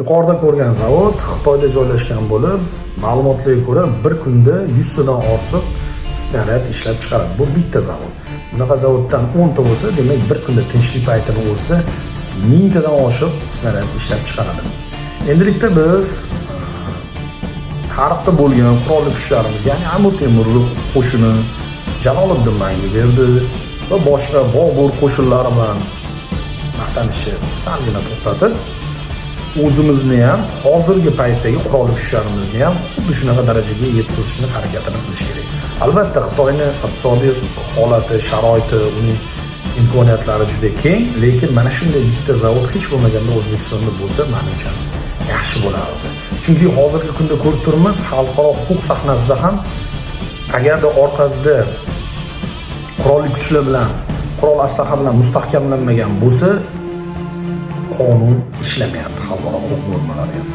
Yuqorida ko'rgan zavod Xitoyda joylashgan bo'lib, ma'lumotlarga ko'ra bir kunda 100 tadan ortiq snaryad ishlab chiqaradi. Bu bitta zavod. Bunaqa zavoddan 10 ta bo'lsa, demak bir kunda tinchlik paytini o'zida 1000 tadan oshiq snaryad ishlab chiqaradi. Endilikda biz tarixda bo'lgan qurolli kuchlarimiz, ya'ni Amir Temurlik qo'shini, Jaloliddin Manguberdi va boshqa Bobur qo'shinlari bilan maqtanishni salgina to'xtatib, o'zimizni ham hozirgi paytdagi qurolli kuchlarimizni ham xuddi shunaqa darajaga yetkazishni harakatini qilish kerak. Albatta Xitoyning iqtisodiy holati, sharoiti, uning imkoniyatlari juda keng, lekin mana shunday bitta zavod hech bo'lmaganda O'zbekistonda bo'lsa, menimcha yaxshi bo'lardi. Chunki hozirgi kunda ko'rib turibmiz, xalqaro huquq sahnasida ham agarda orqasida qurolli kuchlar bilan, qurol aslaha bilan mustahkamlanmagan bo'lsa, qonun ishlamayapti, xalqaro huquq normalari ham.